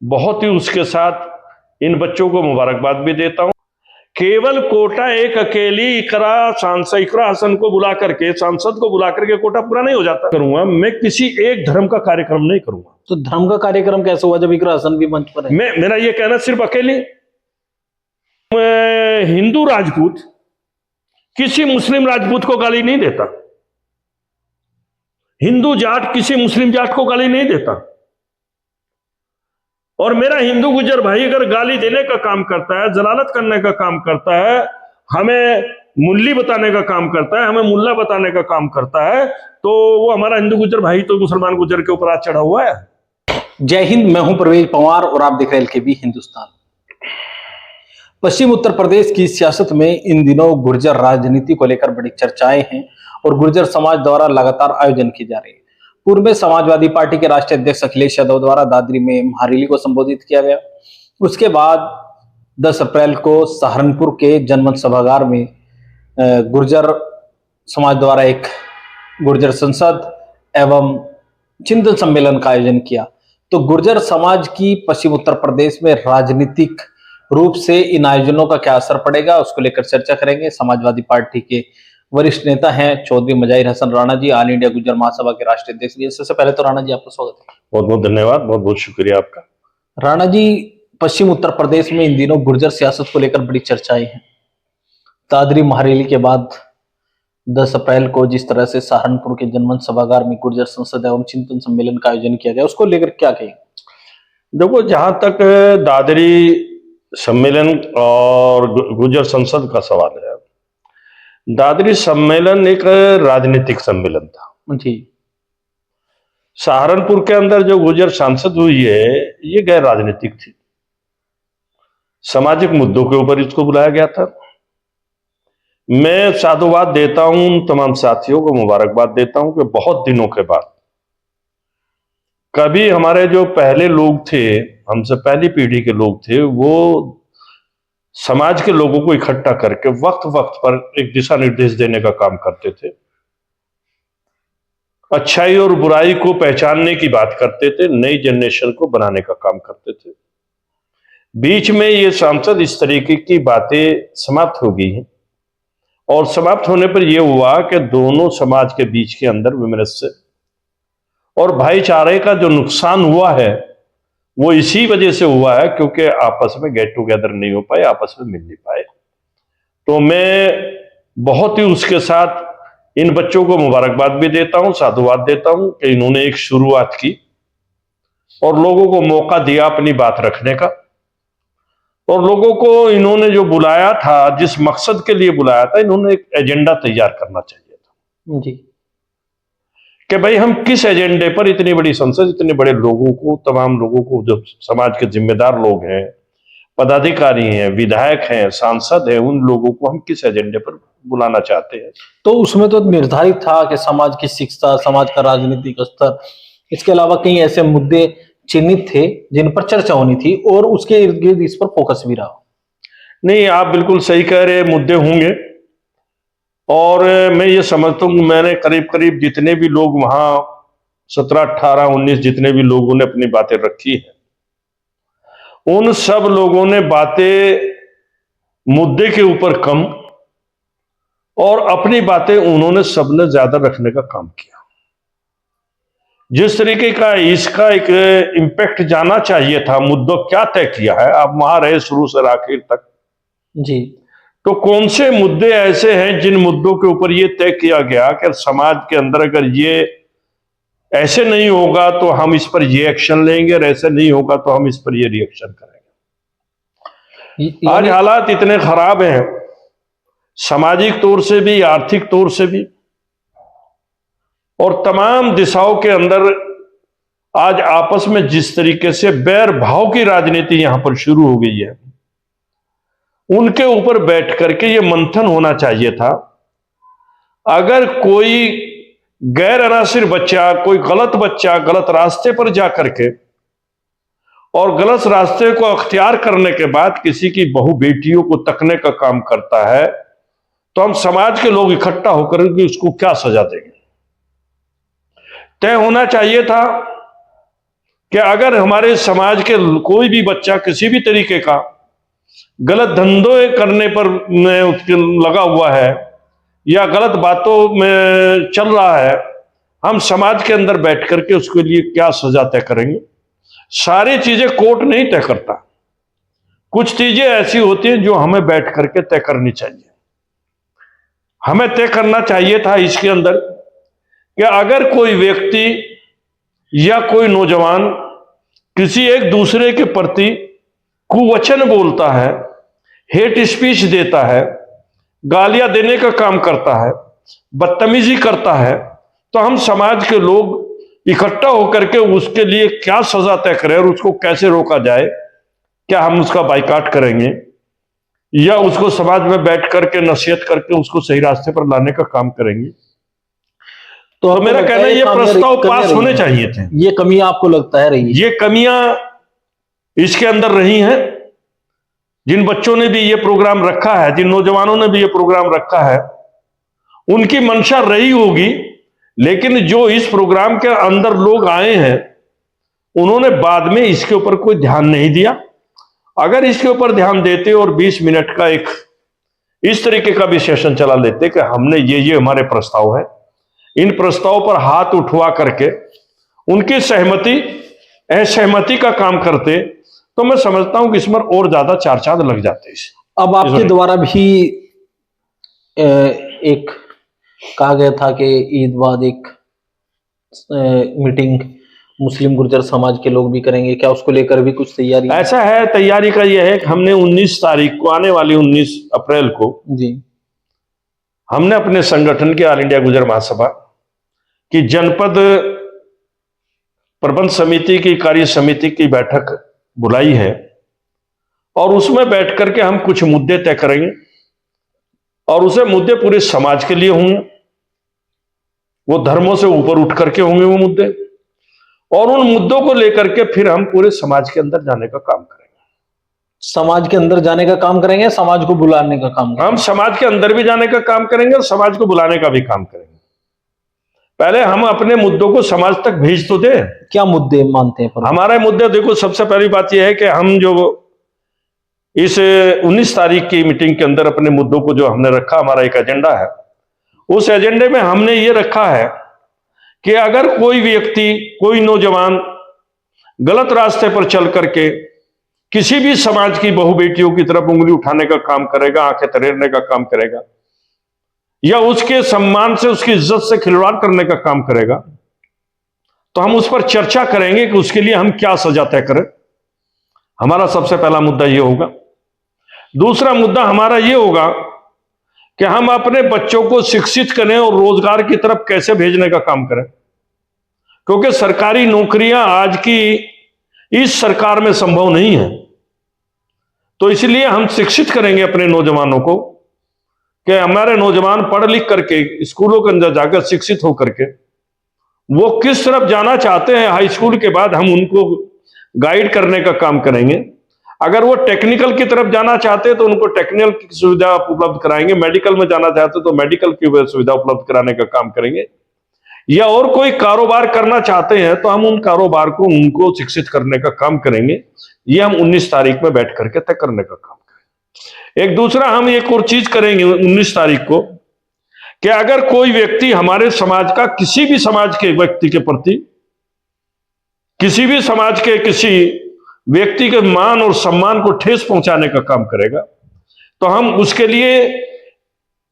बहुत ही उसके साथ इन बच्चों को मुबारकबाद भी देता हूं। केवल कोटा एक अकेली इकरा हसन को बुला करके, सांसद को बुला करके कोटा पूरा नहीं हो जाता। करूंगा मैं किसी एक धर्म का कार्यक्रम नहीं करूंगा। तो धर्म का कार्यक्रम कैसे हुआ जब इकरा हसन भी मंच पर है? मेरा ये कहना सिर्फ अकेले हिंदू राजपूत किसी मुस्लिम राजपूत को गाली नहीं देता, हिंदू जाट किसी मुस्लिम जाट को गाली नहीं देता, और मेरा हिंदू गुजर भाई अगर गाली देने का काम करता है, जलालत करने का काम करता है, हमें मुल्ली बताने का काम करता है, हमें मुल्ला बताने का काम करता है, तो वो हमारा हिंदू गुजर भाई तो मुसलमान गुजर के ऊपर आज चढ़ा हुआ है। जय हिंद, मैं हूं परवेज पंवार और आप देख रहे हैं LKB हिंदुस्तान। पश्चिम उत्तर प्रदेश की सियासत में इन दिनों गुर्जर राजनीति को लेकर बड़ी चर्चाएं हैं और गुर्जर समाज द्वारा लगातार आयोजन किए जा रहे हैं। पूर्व में समाजवादी पार्टी के राष्ट्रीय अध्यक्ष अखिलेश यादव द्वारा दादरी में महारैली को संबोधित किया गया। उसके बाद 10 अप्रैल को सहारनपुर के जनमत सभागार में गुर्जर समाज द्वारा एक गुर्जर संसद एवं चिंतन सम्मेलन का आयोजन किया। तो गुर्जर समाज की पश्चिम उत्तर प्रदेश में राजनीतिक रूप से इन आयोजनों का क्या असर पड़ेगा, उसको लेकर चर्चा करेंगे। समाजवादी पार्टी के वरिष्ठ नेता हैं चौधरी मुजाहिर हसन राणा जी, ऑल इंडिया गुर्जर महासभा के राष्ट्रीय अध्यक्ष भी। सबसे पहले तो राणा जी आपका स्वागत है। बहुत बहुत धन्यवाद, बहुत बहुत शुक्रिया आपका। राणा जी, पश्चिम उत्तर प्रदेश में इन दिनों गुर्जर सियासत को लेकर बड़ी चर्चाएं हैं। दादरी महारैली के बाद 10 अप्रैल को जिस तरह से सहारनपुर के जनमत सभागार में गुर्जर संसद एवं चिंतन सम्मेलन का आयोजन किया गया, उसको लेकर क्या कहें? देखो, जहां तक दादरी सम्मेलन और गुर्जर संसद का सवाल है, दादरी सम्मेलन एक राजनीतिक सम्मेलन था जी। सहारनपुर के अंदर जो गुर्जर सांसद हुई है, ये गैर राजनीतिक थी, सामाजिक मुद्दों के ऊपर इसको बुलाया गया था। मैं साधुवाद देता हूं उन तमाम साथियों को, मुबारकबाद देता हूं कि बहुत दिनों के बाद कभी हमारे जो पहले लोग थे, हमसे पहली पीढ़ी के लोग थे, वो समाज के लोगों को इकट्ठा करके वक्त वक्त पर एक दिशा निर्देश देने का काम करते थे, अच्छाई और बुराई को पहचानने की बात करते थे, नई जनरेशन को बनाने का काम करते थे। बीच में ये सांसद इस तरीके की बातें समाप्त हो गई हैं, और समाप्त होने पर यह हुआ कि दोनों समाज के बीच के अंदर विमनस्य और भाईचारे का जो नुकसान हुआ है वो इसी वजह से हुआ है क्योंकि आपस में गेट टुगेदर नहीं हो पाए, आपस में मिल नहीं पाए। तो मैं बहुत ही उसके साथ इन बच्चों को मुबारकबाद भी देता हूं, साधुवाद देता हूं कि इन्होंने एक शुरुआत की और लोगों को मौका दिया अपनी बात रखने का, और लोगों को इन्होंने जो बुलाया था, जिस मकसद के लिए बुलाया था, इन्होंने एक एजेंडा तैयार करना चाहिए था जी कि भाई हम किस एजेंडे पर इतनी बड़ी संसद, इतने बड़े लोगों को, तमाम लोगों को, जो समाज के जिम्मेदार लोग हैं, पदाधिकारी हैं, विधायक हैं, सांसद हैं, उन लोगों को हम किस एजेंडे पर बुलाना चाहते हैं। तो उसमें तो निर्धारित था कि समाज की शिक्षा, समाज का राजनीतिक स्तर, इसके अलावा कई ऐसे मुद्दे चिन्हित थे जिन पर चर्चा होनी थी और उसके इर्द गिर्द इस पर फोकस भी रहा। नहीं, आप बिल्कुल सही कह रहे, मुद्दे होंगे, और मैं ये समझता हूँ मैंने करीब करीब जितने भी लोग वहां 17, 18, 19 जितने भी लोगों ने अपनी बातें रखी है, उन सब लोगों ने बातें मुद्दे के ऊपर कम और अपनी बातें उन्होंने सबने ज्यादा रखने का काम किया। जिस तरीके का इसका एक इम्पैक्ट जाना चाहिए था, मुद्दों क्या तय किया है, आप वहां रहे शुरू से आखिर तक जी। तो कौन से मुद्दे ऐसे हैं जिन मुद्दों के ऊपर ये तय किया गया कि समाज के अंदर अगर ये ऐसे नहीं होगा तो हम इस पर ये एक्शन लेंगे, और ऐसे नहीं होगा तो हम इस पर ये रिएक्शन करेंगे। आज हालात इतने खराब हैं, सामाजिक तौर से भी, आर्थिक तौर से भी, और तमाम दिशाओं के अंदर आज आपस में जिस तरीके से बैर भाव की राजनीति यहां पर शुरू हो गई है, उनके ऊपर बैठ करके ये मंथन होना चाहिए था। अगर कोई गैर अनासिर बच्चा, कोई गलत बच्चा गलत रास्ते पर जा करके और गलत रास्ते को अख्तियार करने के बाद किसी की बहू बेटियों को तकने का काम करता है, तो हम समाज के लोग इकट्ठा होकर के उसको क्या सजा देंगे। तय होना चाहिए था कि अगर हमारे समाज के कोई भी बच्चा किसी भी तरीके का गलत धंधों करने पर लगा हुआ है या गलत बातों में चल रहा है, हम समाज के अंदर बैठ करके उसके लिए क्या सजा तय करेंगे। सारी चीजें कोर्ट नहीं तय करता, कुछ चीजें ऐसी होती हैं जो हमें बैठ करके तय करनी चाहिए। हमें तय करना चाहिए था इसके अंदर कि अगर कोई व्यक्ति या कोई नौजवान किसी एक दूसरे के प्रति कुवचन बोलता है, हेट स्पीच देता है, गालियां देने का काम करता है, बदतमीजी करता है, तो हम समाज के लोग इकट्ठा होकर के उसके लिए क्या सजा तय करें और उसको कैसे रोका जाए। क्या हम उसका बाइकाट करेंगे या उसको समाज में बैठ करके नसीहत करके उसको सही रास्ते पर लाने का काम करेंगे। तो मेरा कहना है ये प्रस्ताव पास होने चाहिए थे। ये कमियां आपको लगता है रही? ये कमियां इसके अंदर रही हैं। जिन बच्चों ने भी ये प्रोग्राम रखा है, जिन नौजवानों ने भी ये प्रोग्राम रखा है, उनकी मंशा रही होगी, लेकिन जो इस प्रोग्राम के अंदर लोग आए हैं उन्होंने बाद में इसके ऊपर कोई ध्यान नहीं दिया। अगर इसके ऊपर ध्यान देते और 20 मिनट का एक इस तरीके का भी सेशन चला लेते कि हमने ये हमारे प्रस्ताव है, इन प्रस्ताव पर हाथ उठवा करके उनकी सहमति असहमति का काम करते, तो मैं समझता हूं कि इसमें और ज्यादा 4 चांद लग जाते इसे। अब आपके द्वारा भी एक कहा गया था कि ईद बाद एक मीटिंग मुस्लिम गुर्जर समाज के लोग भी करेंगे, क्या उसको लेकर भी कुछ तैयारी? ऐसा है, तैयारी का यह है कि हमने 19 तारीख को, आने वाली 19 अप्रैल को जी, हमने अपने संगठन के ऑल इंडिया गुर्जर महासभा की जनपद प्रबंध समिति की कार्य समिति की बैठक बुलाई है और उसमें बैठ करके हम कुछ मुद्दे तय करेंगे और उसे मुद्दे पूरे समाज के लिए होंगे, वो धर्मों से ऊपर उठ करके होंगे वो मुद्दे, और उन मुद्दों को लेकर के फिर हम पूरे समाज के अंदर जाने का काम करेंगे। समाज के अंदर जाने का काम करेंगे, समाज को बुलाने का काम करेंगे? हम समाज के अंदर भी जाने का काम करेंगे और समाज को बुलाने का भी काम करेंगे। पहले हम अपने मुद्दों को समाज तक भेज तो दे। क्या मुद्दे मानते हैं? हमारे मुद्दे देखो, सबसे पहली बात यह है कि हम जो इस 19 तारीख की मीटिंग के अंदर अपने मुद्दों को जो हमने रखा, हमारा एक एजेंडा है, उस एजेंडे में हमने ये रखा है कि अगर कोई व्यक्ति, कोई नौजवान गलत रास्ते पर चल करके किसी भी समाज की बहू बेटियों की तरफ उंगली उठाने का काम करेगा, आंखें तरेरने का काम करेगा या उसके सम्मान से, उसकी इज्जत से खिलवाड़ करने का काम करेगा, तो हम उस पर चर्चा करेंगे कि उसके लिए हम क्या सजा तय करें। हमारा सबसे पहला मुद्दा यह होगा। दूसरा मुद्दा हमारा यह होगा कि हम अपने बच्चों को शिक्षित करें और रोजगार की तरफ कैसे भेजने का काम करें, क्योंकि सरकारी नौकरियां आज की इस सरकार में संभव नहीं है। तो इसलिए हम शिक्षित करेंगे अपने नौजवानों को कि हमारे नौजवान पढ़ लिख करके स्कूलों के अंदर जाकर शिक्षित होकर के वो किस तरफ जाना चाहते हैं हाई स्कूल के बाद, हम उनको गाइड करने का काम करेंगे। अगर वो टेक्निकल की तरफ जाना चाहते हैं तो उनको टेक्निकल की सुविधा उपलब्ध कराएंगे, मेडिकल में जाना चाहते हैं तो मेडिकल की सुविधा उपलब्ध कराने का काम करेंगे, या और कोई कारोबार करना चाहते हैं तो हम उन कारोबार को उनको शिक्षित करने का काम करेंगे। ये हम 19 तारीख में बैठ करके तय करने का काम करेंगे। एक दूसरा हम एक और चीज करेंगे 19 तारीख को कि अगर कोई व्यक्ति हमारे समाज का, किसी भी समाज के व्यक्ति के प्रति, किसी भी समाज के किसी व्यक्ति के मान और सम्मान को ठेस पहुंचाने का काम करेगा, तो हम उसके लिए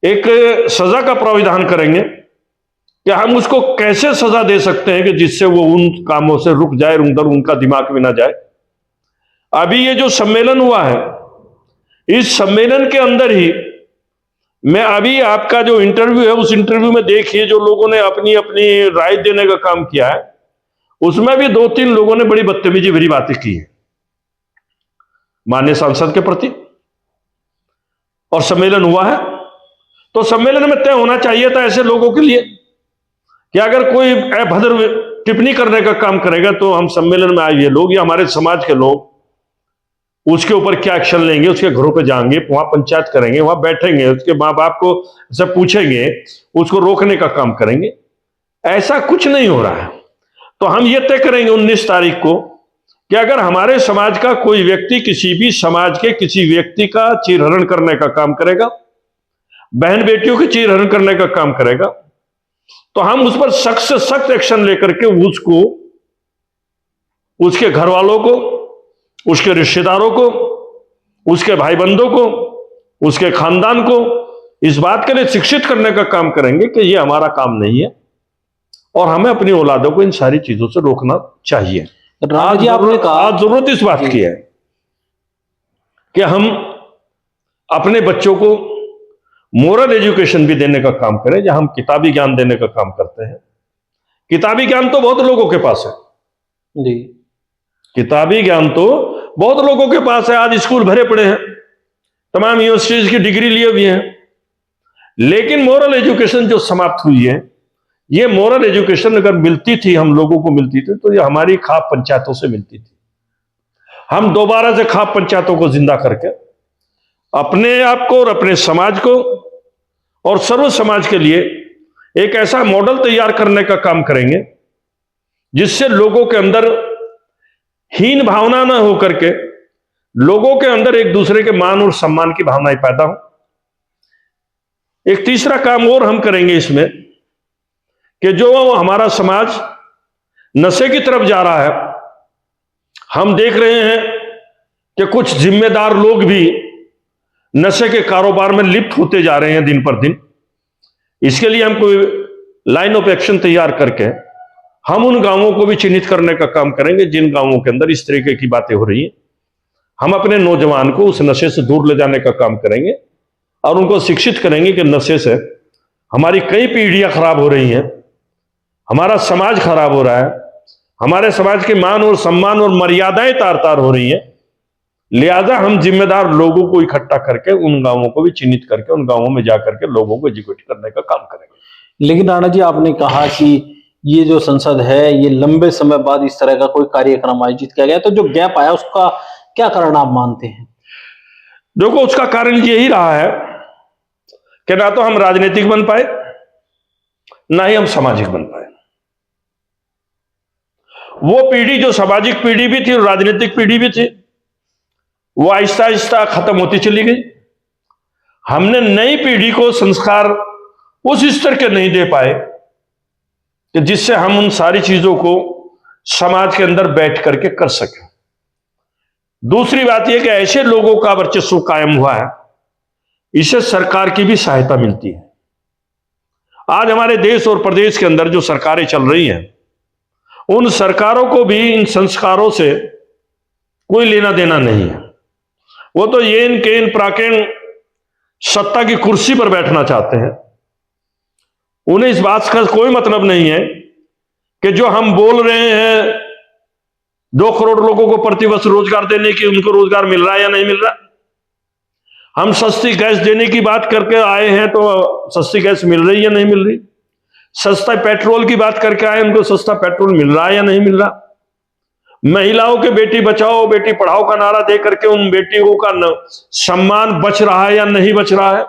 एक सजा का प्राविधान करेंगे कि हम उसको कैसे सजा दे सकते हैं कि जिससे वो उन कामों से रुक जाए, उधर उनका दिमाग भी ना जाए। अभी ये जो सम्मेलन हुआ है, इस सम्मेलन के अंदर ही मैं अभी आपका जो इंटरव्यू है, उस इंटरव्यू में देखिए जो लोगों ने अपनी अपनी राय देने का काम किया है, उसमें भी 2-3 लोगों ने बड़ी बदतमीजी भरी बातें की है माननीय सांसद के प्रति। और सम्मेलन हुआ है तो सम्मेलन में तय होना चाहिए था ऐसे लोगों के लिए कि अगर कोई अभद्र टिप्पणी करने का काम करेगा तो हम सम्मेलन में आए हुए लोग या हमारे समाज के लोग उसके ऊपर क्या एक्शन लेंगे, उसके घरों पे जाएंगे, वहां पंचायत करेंगे, वहां बैठेंगे, उसके माँ बाप को सब पूछेंगे, उसको रोकने का काम करेंगे। ऐसा कुछ नहीं हो रहा है। तो हम ये तय करेंगे 19 तारीख को कि अगर हमारे समाज का कोई व्यक्ति किसी भी समाज के किसी व्यक्ति का चीरहरण करने का काम करेगा, बहन बेटियों की चीरहरण करने का काम करेगा, तो हम उस पर सख्त से सख्त एक्शन लेकर के उसको, उसके घर वालों को, उसके रिश्तेदारों को, उसके भाई बंधुओं को, उसके खानदान को इस बात के लिए शिक्षित करने का काम करेंगे कि यह हमारा काम नहीं है और हमें अपनी औलादों को इन सारी चीजों से रोकना चाहिए। राणा जी, आपने कहा आज जरूरत इस बात की है कि हम अपने बच्चों को मोरल एजुकेशन भी देने का काम करें, जहां हम किताबी ज्ञान देने का काम करते हैं। किताबी ज्ञान तो बहुत लोगों के पास है जी, किताबी ज्ञान तो बहुत लोगों के पास है। आज स्कूल भरे पड़े हैं, तमाम यूनिवर्सिटीज की डिग्री लिए हुए हैं, लेकिन मोरल एजुकेशन जो समाप्त हुई है, ये मोरल एजुकेशन अगर मिलती थी, हम लोगों को मिलती थी, तो ये हमारी खाप पंचायतों से मिलती थी। हम दोबारा से खाप पंचायतों को जिंदा करके अपने आप को और अपने समाज को और सर्व समाज के लिए एक ऐसा मॉडल तैयार करने का काम करेंगे जिससे लोगों के अंदर हीन भावना न होकर के लोगों के अंदर एक दूसरे के मान और सम्मान की भावनाएं पैदा हो। एक तीसरा काम और हम करेंगे इसमें कि जो हमारा समाज नशे की तरफ जा रहा है, हम देख रहे हैं कि कुछ जिम्मेदार लोग भी नशे के कारोबार में लिप्त होते जा रहे हैं दिन पर दिन। इसके लिए हम कोई लाइन ऑफ एक्शन तैयार करके हम उन गांवों को भी चिन्हित करने का काम करेंगे जिन गांवों के अंदर इस तरीके की बातें हो रही हैं। हम अपने नौजवान को उस नशे से दूर ले जाने का काम करेंगे और उनको शिक्षित करेंगे कि नशे से हमारी कई पीढ़ियां खराब हो रही हैं, हमारा समाज खराब हो रहा है, हमारे समाज के मान और सम्मान और मर्यादाएं तार तार हो रही हैं। लिहाजा हम जिम्मेदार लोगों को इकट्ठा करके उन गांवों को भी चिन्हित करके उन गांवों में जाकर के लोगों को एजुकेट करने का काम करेंगे। लेकिन राणा जी, आपने कहा कि ये जो संसद है, ये लंबे समय बाद इस तरह का कोई कार्यक्रम आयोजित किया गया, तो जो गैप आया उसका क्या कारण आप मानते हैं? देखो, उसका कारण यही रहा है कि ना तो हम राजनीतिक बन पाए, ना ही हम सामाजिक बन पाए। वो पीढ़ी जो सामाजिक पीढ़ी भी थी और राजनीतिक पीढ़ी भी थी, वो आहिस्ता आहिस्ता खत्म होती चली गई। हमने नई पीढ़ी को संस्कार उस स्तर के नहीं दे पाए कि जिससे हम उन सारी चीजों को समाज के अंदर बैठ करके कर सकें। दूसरी बात यह कि ऐसे लोगों का वर्चस्व कायम हुआ है, इससे सरकार की भी सहायता मिलती है। आज हमारे देश और प्रदेश के अंदर जो सरकारें चल रही हैं, उन सरकारों को भी इन संस्कारों से कोई लेना देना नहीं है। वो तो येन केन प्राकेन सत्ता की कुर्सी पर बैठना चाहते हैं। उन्हें इस बात का कोई मतलब नहीं है कि जो हम बोल रहे हैं 2 करोड़ लोगों को प्रतिवर्ष रोजगार देने की, उनको रोजगार मिल रहा है या नहीं मिल रहा। हम सस्ती गैस देने की बात करके आए हैं तो सस्ती गैस मिल रही है या नहीं मिल रही। सस्ता पेट्रोल की बात करके आए, उनको सस्ता पेट्रोल मिल रहा है या नहीं मिल रहा। महिलाओं के बेटी बचाओ बेटी पढ़ाओ का नारा दे करके उन बेटियों का सम्मान बच रहा है या नहीं बच रहा है।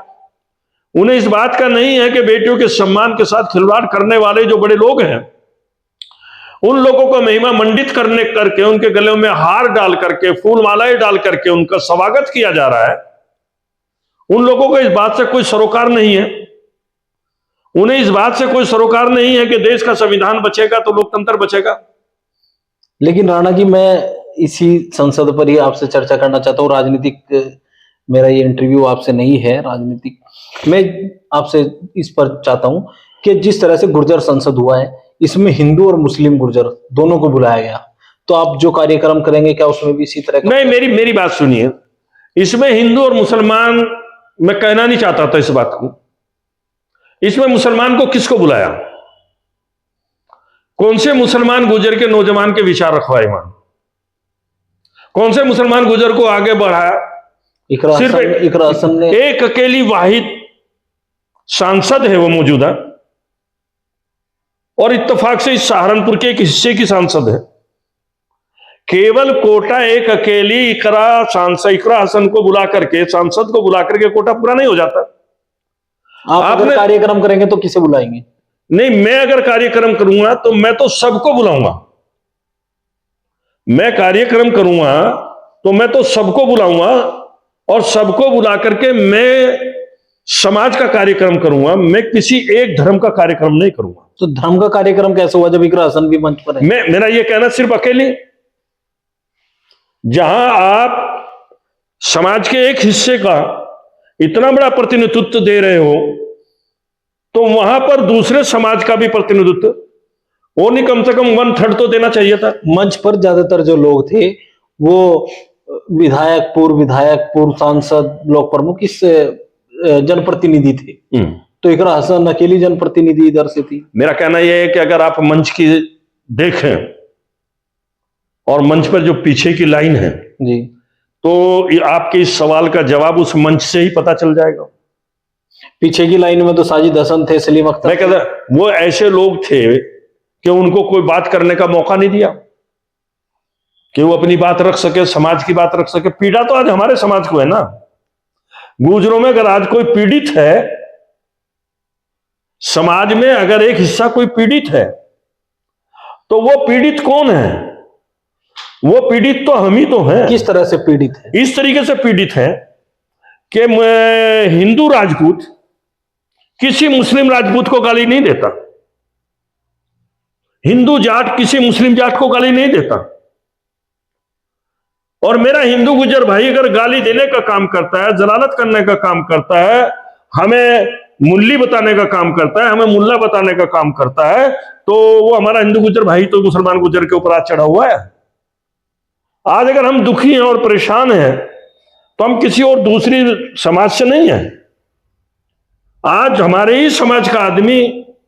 उन्हें इस बात का नहीं है कि बेटियों के सम्मान के साथ खिलवाड़ करने वाले जो बड़े लोग हैं, उन लोगों को महिमा मंडित करने करके उनके गले में हार डाल करके फूल मालाएं डाल करके उनका स्वागत किया जा रहा है। उन लोगों को इस बात से कोई सरोकार नहीं है। उन्हें इस बात से कोई सरोकार नहीं है कि देश का संविधान बचेगा तो लोकतंत्र बचेगा। लेकिन राणा जी, मैं इसी संसद पर ही आपसे चर्चा करना चाहता हूँ। राजनीतिक मेरा ये इंटरव्यू आपसे नहीं है राजनीतिक। मैं आपसे इस पर चाहता हूं कि जिस तरह से गुर्जर संसद हुआ है, इसमें हिंदू और मुस्लिम गुर्जर दोनों को बुलाया गया, तो आप जो कार्यक्रम करेंगे क्या उसमें भी इसी तरह का? नहीं, मेरी बात सुनिए। इसमें हिंदू और मुसलमान मैं कहना नहीं चाहता था इस बात को। इसमें मुसलमान को किसको बुलाया? कौन से मुसलमान गुर्जर के नौजवान के विचार रखवाए वहां? कौन से मुसलमान गुर्जर को आगे बढ़ाया? सिर्फ इकरा हसन ने एक अकेली वाहिद सांसद है वो मौजूदा, और इत्तेफाक से इस सहारनपुर के एक हिस्से की सांसद है। केवल कोटा एक अकेली इकरा हसन को बुला करके, सांसद को बुला करके कोटा पूरा नहीं हो जाता। आप अगर कार्यक्रम करेंगे तो किसे बुलाएंगे? नहीं, मैं अगर कार्यक्रम करूंगा तो मैं तो सबको बुलाऊंगा। मैं कार्यक्रम करूंगा तो मैं तो सबको बुलाऊंगा और सबको बुला करके मैं समाज का कार्यक्रम करूंगा, मैं किसी एक धर्म का कार्यक्रम नहीं करूंगा। तो धर्म का कार्यक्रम कैसे हुआ जब इकरा हसन भी मंच पर है? मेरा यह कहना सिर्फ अकेले, जहां आप समाज के एक हिस्से का इतना बड़ा प्रतिनिधित्व दे रहे हो तो वहां पर दूसरे समाज का भी प्रतिनिधित्व वो नहीं कम से कम 1/3 तो देना चाहिए था। मंच पर ज्यादातर जो लोग थे वो विधायक, पूर्व सांसद, ब्लॉक प्रमुख, इस जनप्रतिनिधि थे। तो इकरा हसन अकेली जनप्रतिनिधि इधर से थी। मेरा कहना यह है कि अगर आप मंच की देखें और मंच पर जो पीछे की लाइन है जी, तो आपके इस सवाल का जवाब उस मंच से ही पता चल जाएगा। पीछे की लाइन में तो साजिद हसन थे, सलीम अख्तर। मैं कहता वो ऐसे लोग थे कि उनको कोई बात करने का मौका नहीं दिया कि वो अपनी बात रख सके, समाज की बात रख सके। पीड़ा तो आज हमारे समाज को है ना। गुजरों में अगर आज कोई पीड़ित है, समाज में अगर एक हिस्सा कोई पीड़ित है तो वो पीड़ित कौन है? वो पीड़ित तो हम ही तो हैं। किस तरह से पीड़ित है? इस तरीके से पीड़ित है कि हिंदू राजपूत किसी मुस्लिम राजपूत को गाली नहीं देता, हिंदू जाट किसी मुस्लिम जाट को गाली नहीं देता, और मेरा हिंदू गुजर भाई अगर गाली देने का काम करता है, जलालत करने का काम करता है, हमें मुल्ली बताने का काम करता है, हमें मुल्ला बताने का काम करता है, तो वो हमारा हिंदू गुजर भाई तो मुसलमान गुजर के ऊपर आज चढ़ा हुआ है। आज अगर हम दुखी हैं और परेशान हैं तो हम किसी और दूसरी समाज से नहीं है। आज हमारे ही समाज का आदमी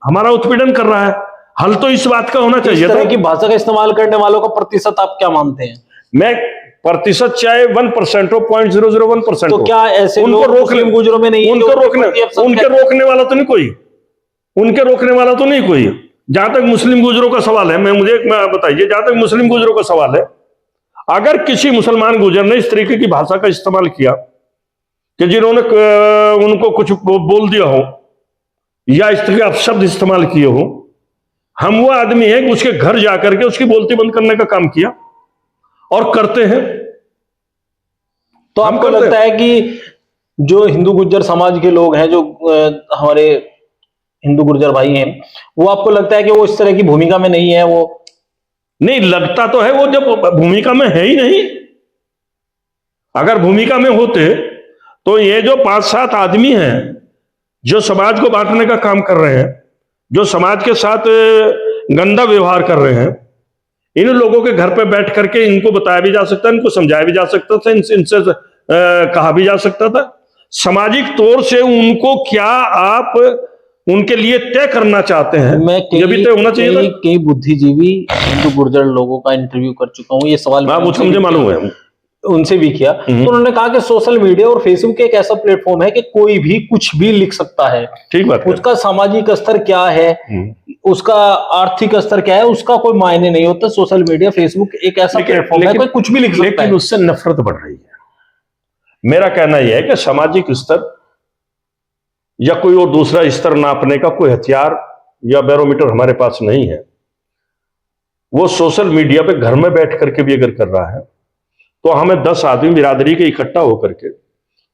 हमारा उत्पीड़न कर रहा है। हल तो इस बात का होना चाहिए। इस तरह की भाषा का इस्तेमाल करने वालों का प्रतिशत आप क्या मानते हैं? मैं प्रतिशत चाहे 1% हो, 0.001% तो क्या ऐसे उनको मुस्लिम गुजरों में नहीं है? उनको रोकने वाला तो नहीं कोई, उनके रोकने वाला तो नहीं कोई। जहां तक मुस्लिम गुजरों का सवाल है, मुझे बताइए, जहां तक मुस्लिम गुजरों का सवाल है, अगर किसी मुसलमान गुजर ने इस तरीके की भाषा का इस्तेमाल किया कि जिन्होंने उनको कुछ बोल दिया हो या इस तरह के अपशब्द इस्तेमाल किए हो, हम वो आदमी है कि उसके घर जाकर के उसकी बोलती बंद करने का काम किया और करते हैं। तो आपको लगता है कि जो हिंदू गुर्जर समाज के लोग हैं, जो हमारे हिंदू गुर्जर भाई हैं, वो आपको लगता है कि वो इस तरह की भूमिका में नहीं है? वो नहीं लगता तो है, वो जब भूमिका में है ही नहीं। अगर भूमिका में होते तो ये जो 5-7 आदमी हैं जो समाज को बांटने का काम कर रहे हैं, जो समाज के साथ गंदा व्यवहार कर रहे हैं, इन लोगों के घर पे बैठ करके इनको बताया भी जा सकता, इनको समझाया भी जा सकता था, इनसे कहा भी जा सकता था। सामाजिक तौर से उनको क्या आप उनके लिए तय करना चाहते हैं, ये भी तय होना चाहिए था। कई बुद्धिजीवी हिंदू गुर्जर लोगों का इंटरव्यू कर चुका हूँ, ये सवाल मुझे मालूम है, उनसे भी किया, तो उन्होंने कहा कि सोशल मीडिया और फेसबुक एक ऐसा प्लेटफॉर्म है कि कोई भी कुछ भी लिख सकता है। ठीक बात है। उसका सामाजिक स्तर क्या है, उसका आर्थिक स्तर क्या है, उसका कोई मायने नहीं होता। सोशल मीडिया, फेसबुक एक ऐसा प्लेटफॉर्म है, कोई कुछ भी लिख सकता है। लेकिन उससे नफरत बढ़ रही है। मेरा कहना यह है कि सामाजिक स्तर या कोई और दूसरा स्तर नापने का कोई हथियार या बैरोमीटर हमारे पास नहीं है। वो सोशल मीडिया पे घर में बैठ करके भी अगर कर रहा है तो हमें 10 आदमी बिरादरी के इकट्ठा होकर के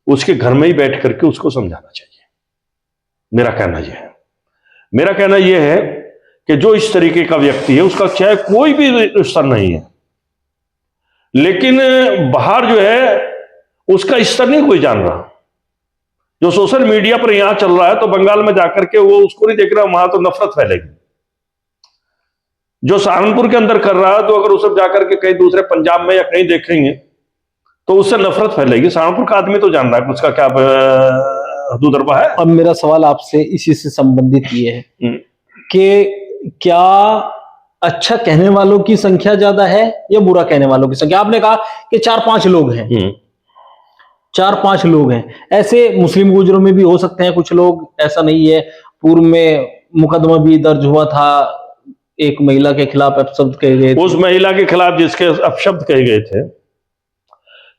उसके घर में ही बैठ करके उसको समझाना चाहिए। मेरा कहना यह है। मेरा कहना यह है कि जो इस तरीके का व्यक्ति है उसका चाहे कोई भी स्तर नहीं है, लेकिन बाहर जो है उसका स्तर नहीं कोई जान रहा। जो सोशल मीडिया पर यहां चल रहा है तो बंगाल में जाकर के वो उसको नहीं देख रहा, वहां तो नफरत फैलेगी। जो सहारनपुर के अंदर कर रहा है तो अगर उसे जाकर के कहीं दूसरे पंजाब में या कहीं देखेंगे तो उससे नफरत फैलेगी। सहारनपुर का आदमी तो जान रहा है उसका क्या हदूदरबा है। अब मेरा सवाल आपसे इसी से संबंधित ये है कि क्या अच्छा कहने वालों की संख्या ज्यादा है या बुरा कहने वालों की संख्या? आपने कहा कि 4-5 लोग हैं, 4-5 लोग हैं। ऐसे मुस्लिम गुजरों में भी हो सकते हैं कुछ लोग, ऐसा नहीं है। पूर्व में मुकदमा भी दर्ज हुआ था, एक महिला के खिलाफ अपशब्द कहे गए थे। उस महिला के खिलाफ जिसके अपशब्द कहे गए थे,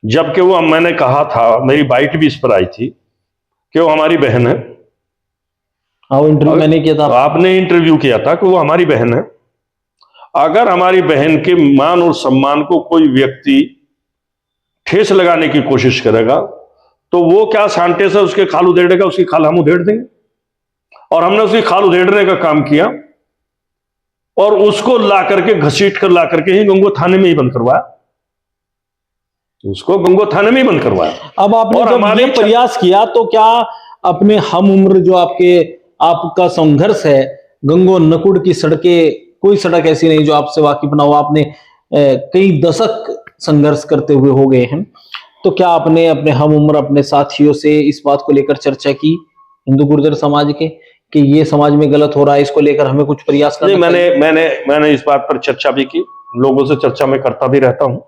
जबकि वो मैंने कहा था, मेरी बाइट भी इस पर आई थी कि वो हमारी बहन है। हाँ, इंटरव्यू मैंने किया था। आपने इंटरव्यू किया था कि वो हमारी बहन है अगर हमारी बहन के मान और सम्मान को कोई व्यक्ति ठेस लगाने की कोशिश करेगा तो वो क्या सांटे से उसके खाल उधेड़ेगा, उसकी खाल हम उधेड़ देंगे। और हमने उसकी खाल उधेड़ने का काम किया और उसको ला करके घसीट कर ला करके ही गंगो थाने में ही बंद करवाया, उसको गंगो थाने में ही बंद करवाया। अब आपने और जब ये प्रयास किया तो क्या अपने हम उम्र जो आपका संघर्ष है, गंगो नकुड़ की सड़कें, कोई सड़क ऐसी नहीं जो आपसे वाकिफ ना हो, आपने कई दशक संघर्ष करते हुए हो गए हैं, तो क्या आपने अपने हम उम्र अपने साथियों से इस बात को लेकर चर्चा की हिंदू गुर्जर समाज के कि ये समाज में गलत हो रहा है, इसको लेकर हमें कुछ प्रयास करना चाहिए? मैंने इस बात पर चर्चा भी की, लोगों से चर्चा में करता भी रहता हूं,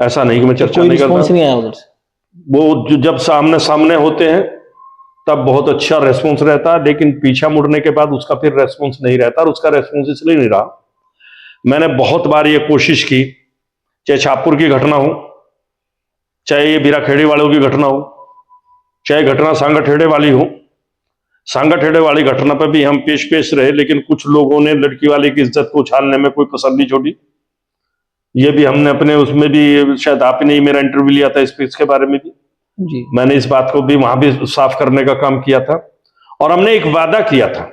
ऐसा नहीं कि मैं चर्चा नहीं करता। नहीं आया उधर से? वो जब सामने सामने होते हैं तब बहुत अच्छा रेस्पॉन्स रहता है, लेकिन पीछा मुड़ने के बाद उसका फिर रेस्पॉन्स नहीं रहता, और उसका रेस्पॉन्स इसलिए नहीं रहा, मैंने बहुत बार ये कोशिश की, चाहे छापुर की घटना हो, चाहे ये बीराखेड़ी वालों की घटना हो, चाहे घटना सांगाठेड़े वाली हो। सांगाठेड़े वाली घटना पर भी हम पेश रहे, लेकिन कुछ लोगों ने लड़की वाले की इज्जत को उछालने में कोई कसर नहीं छोड़ी। ये भी हमने अपने उसमें भी, शायद आप ही ने मेरा इंटरव्यू लिया था इसके बारे में भी जी, मैंने इस बात को भी वहां भी साफ करने का काम किया था। और हमने एक वादा किया था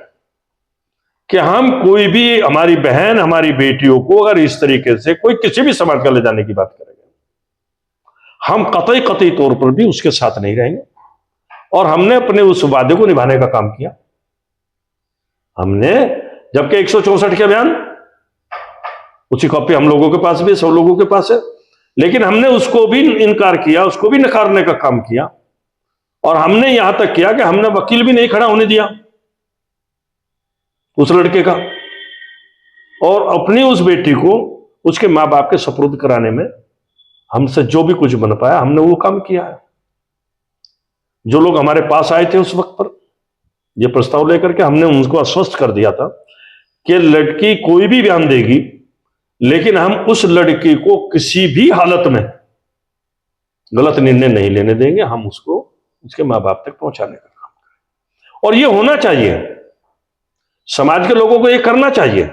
कि हम कोई भी हमारी बहन, हमारी बेटियों को अगर इस तरीके से कोई किसी भी समाज का ले जाने की बात करेगा, हम कतई तौर पर भी उसके साथ नहीं रहेंगे। और हमने अपने उस वादे को निभाने का काम किया। हमने, जबकि 164 के बयान, उसकी कॉपी हम लोगों के पास भी, सब लोगों के पास है, लेकिन हमने उसको भी इनकार किया, उसको भी नकारने का काम किया। और हमने यहां तक किया कि हमने वकील भी नहीं खड़ा होने दिया उस लड़के का, और अपनी उस बेटी को उसके मां बाप के सपुर्द कराने में हमसे जो भी कुछ बन पाया हमने वो काम किया है। जो लोग हमारे पास आए थे उस वक्त पर ये प्रस्ताव लेकर के, हमने उनको आश्वस्त कर दिया था कि लड़की कोई भी बयान देगी, लेकिन हम उस लड़की को किसी भी हालत में गलत निर्णय नहीं लेने देंगे, हम उसको उसके मां बाप तक पहुंचाने का काम करें। और ये होना चाहिए, समाज के लोगों को ये करना चाहिए।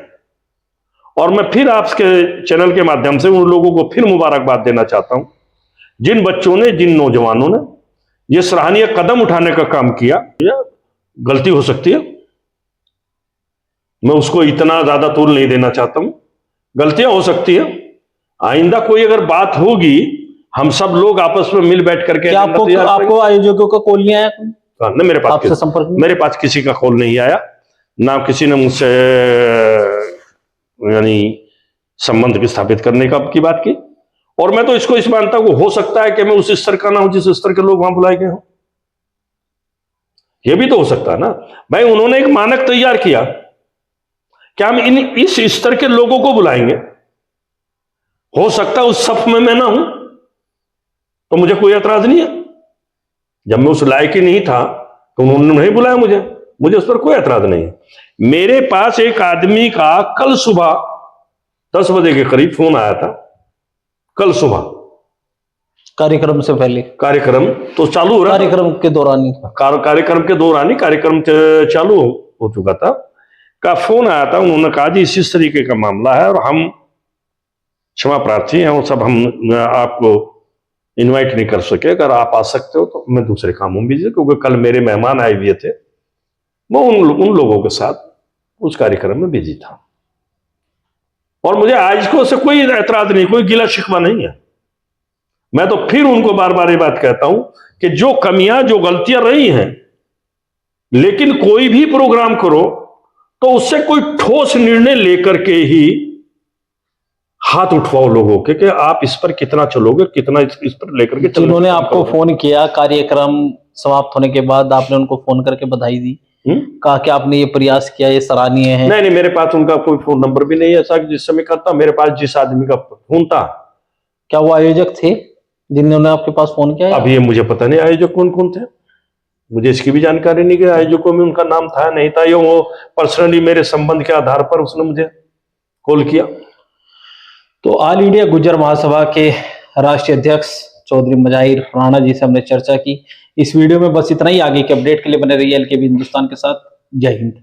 और मैं फिर आपके चैनल के माध्यम से उन लोगों को फिर मुबारकबाद देना चाहता हूं, जिन बच्चों ने, जिन नौजवानों ने ये सराहनीय कदम उठाने का काम किया। गलती हो सकती है, मैं उसको इतना ज्यादा तूल नहीं देना चाहता हूं, गलतियां हो सकती है। आइंदा कोई अगर बात होगी, हम सब लोग आपस में मिल बैठ करके, आपको आयोजकों का कॉल नहीं आया? ना मेरे पास आपसे संपर्क नहीं? मेरे पास किसी का कॉल नहीं आया, ना किसी ने मुझसे यानी संबंध स्थापित करने की बात की। और मैं तो इसको इस मानता हूं, हो सकता है कि मैं उस स्तर का ना हूं जिस स्तर के लोग वहां बुलाए गए हो, यह भी तो हो सकता है ना भाई। उन्होंने एक मानक तैयार किया कि हम इस स्तर के लोगों को बुलाएंगे, हो सकता है उस सफ में मैं ना हूं, तो मुझे कोई एतराज नहीं है। जब मैं उस लायक ही नहीं था तो उन्होंने नहीं बुलाया मुझे उस पर कोई एतराज नहीं है। मेरे पास एक आदमी का कल सुबह 10 बजे के करीब फोन आया था, कल सुबह, कार्यक्रम से पहले। कार्यक्रम तो चालू हो रहा, कार्यक्रम के दौरान ही, कार्यक्रम के दौरान ही कार्यक्रम चालू हो चुका था, का फोन आया था। उन्होंने कहा जी इस तरीके का मामला है और हम क्षमा प्रार्थी हैं, वो सब हम आपको इनवाइट नहीं कर सके, अगर आप आ सकते हो तो। मैं दूसरे कामों में बिजी, क्योंकि कल मेरे मेहमान आए हुए थे, मैं उन लोगों के साथ उस कार्यक्रम में बिजी था। और मुझे आज को से कोई एतराज नहीं, कोई गिला शिकवा नहीं है। मैं तो फिर उनको बार बार ये बात कहता हूं कि जो कमियां, जो गलतियां रही हैं, लेकिन कोई भी प्रोग्राम करो तो उससे कोई ठोस निर्णय लेकर के ही हाथ उठवाओ लोगों के, कि आप इस पर कितना चलोगे, कितना इस पर लेकर के चलोगे। जिन्होंने आपको फोन किया कार्यक्रम समाप्त होने के बाद, आपने उनको फोन करके बधाई दी, कहा कि आपने ये प्रयास किया, ये सराहनीय है? नहीं, मेरे पास उनका कोई फोन नंबर भी नहीं है ऐसा जिस समय करता। मेरे पास जिस आदमी का फोन था, क्या वो आयोजक थे जिन्होंने आपके पास फोन किया? अभी ये मुझे पता नहीं आयोजक कौन कौन थे, मुझे इसकी भी जानकारी नहीं कि आयोजकों में उनका नाम था नहीं था, या वो पर्सनली मेरे संबंध के आधार पर उसने मुझे कॉल किया। तो ऑल इंडिया गुर्जर महासभा के राष्ट्रीय अध्यक्ष चौधरी मुजाहिर राणा जी से हमने चर्चा की। इस वीडियो में बस इतना ही। आगे के अपडेट के लिए बने रहिए LKB हिंदुस्तान के साथ। जय हिंद।